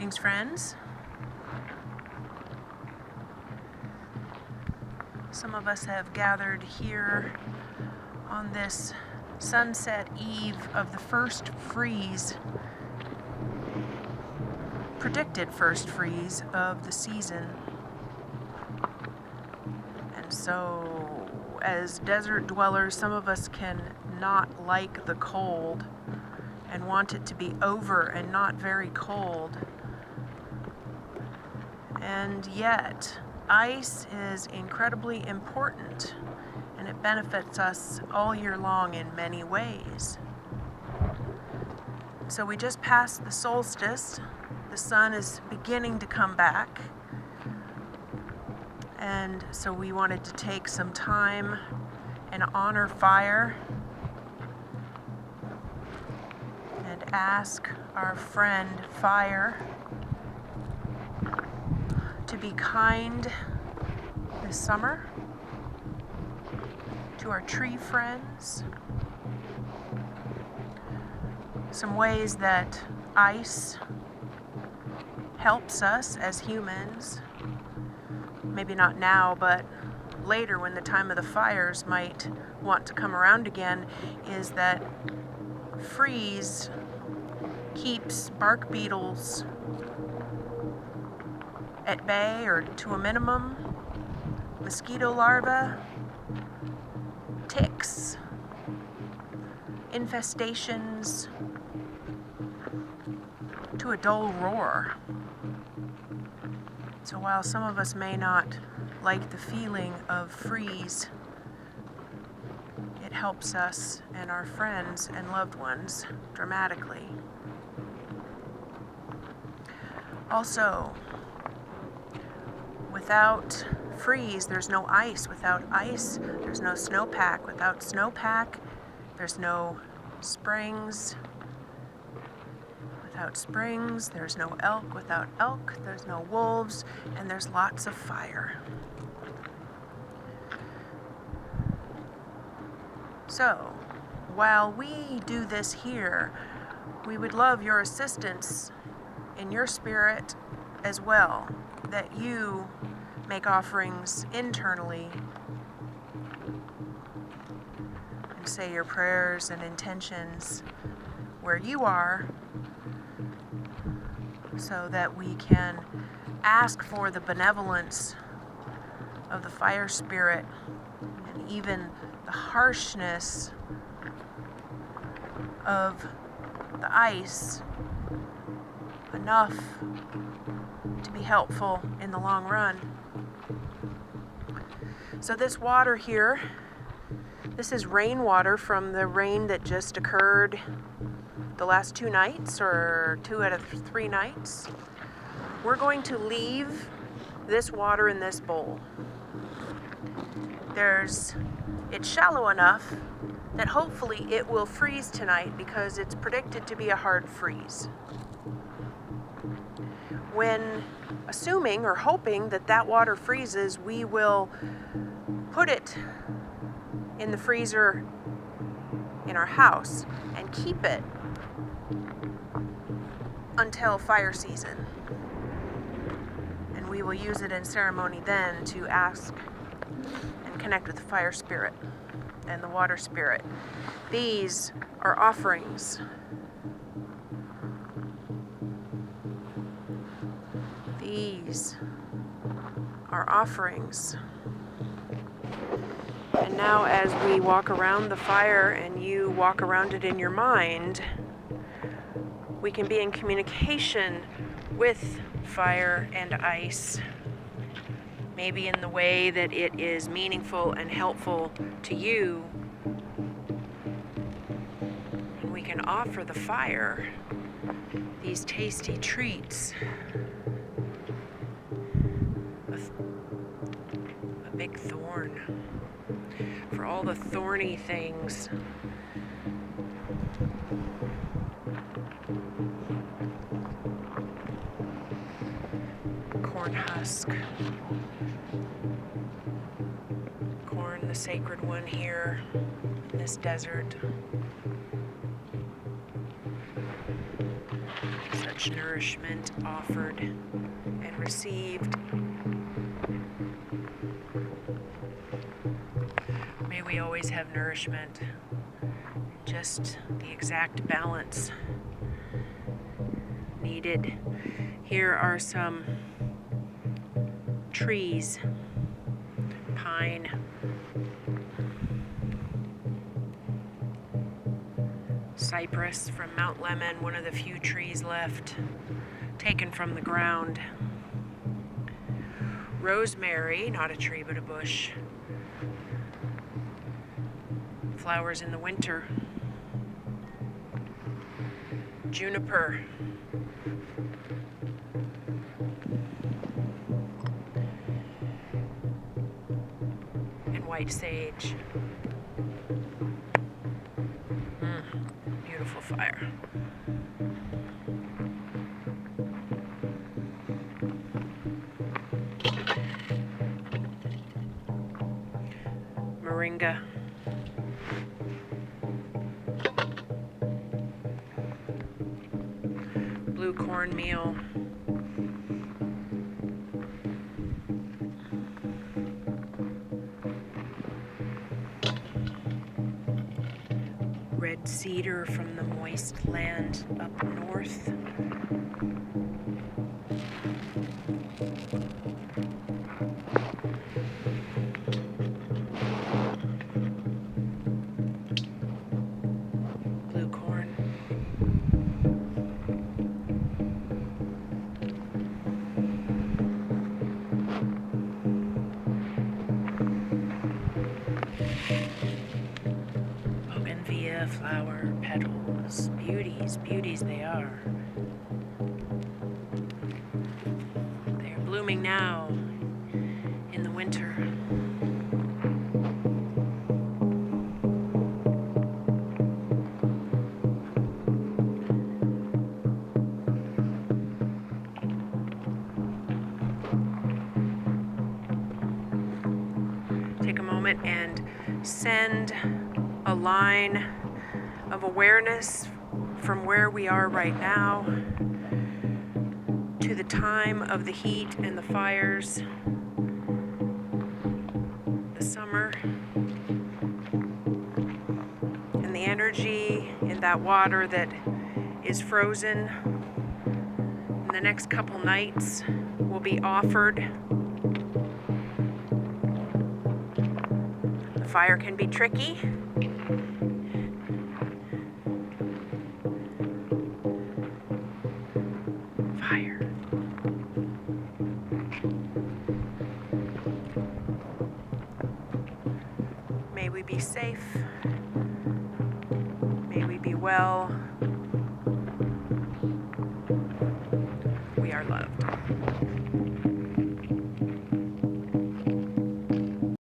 Greetings, friends. Some of us have gathered here on this sunset eve of the first freeze, predicted first freeze of the season. And so, as desert dwellers, some of us can not like the cold and want it to be over and not very cold. And yet, ice is incredibly important, and it benefits us all year long in many ways. So we just passed the solstice. The sun is beginning to come back. And so we wanted to take some time and honor fire and ask our friend fire to be kind this summer to our tree friends. Some ways that ice helps us as humans, maybe not now, but later when the time of the fires might want to come around again, is that freeze keeps bark beetles at bay or to a minimum, mosquito larvae, ticks, infestations to a dull roar. So while some of us may not like the feeling of freeze, it helps us and our friends and loved ones dramatically. Also, without freeze, there's no ice. Without ice, there's no snowpack. Without snowpack, there's no springs. Without springs, there's no elk. Without elk, there's no wolves, and there's lots of fire. So, while we do this here, we would love your assistance in your spirit as well, that you make offerings internally and say your prayers and intentions where you are, so that we can ask for the benevolence of the fire spirit and even the harshness of the ice enough to be helpful in the long run. So this water here, this is rainwater from the rain that just occurred the last 2 nights, or 2 out of 3 nights. We're going to leave this water in this bowl. It's shallow enough that hopefully it will freeze tonight, because it's predicted to be a hard freeze. When assuming or hoping that that water freezes, we will put it in the freezer in our house and keep it until fire season. And we will use it in ceremony then to ask and connect with the fire spirit and the water spirit. These are offerings. These are offerings. And now, as we walk around the fire and you walk around it in your mind, we can be in communication with fire and ice, maybe in the way that it is meaningful and helpful to you. And we can offer the fire these tasty treats. A big thorn for all the thorny things. Corn husk. Corn, the sacred one here in this desert. So much nourishment offered and received. May we always have nourishment, just the exact balance needed. Here are some trees, pine, cypress from Mount Lemon, one of the few trees left, taken from the ground. Rosemary, not a tree but a bush. Flowers in the winter. Juniper. And white sage. Beautiful fire. Moringa. Blue cornmeal. Red cedar from the moist land up north. Blue corn. Bougainvillea flower petals. Beauties, beauties they are. They are blooming now in the winter. Take a moment and send a line of awareness from where we are right now to the time of the heat and the fires, the summer, and the energy in that water that is frozen. In the next couple nights will be offered. The fire can be tricky. Fire. May we be safe. May we be well.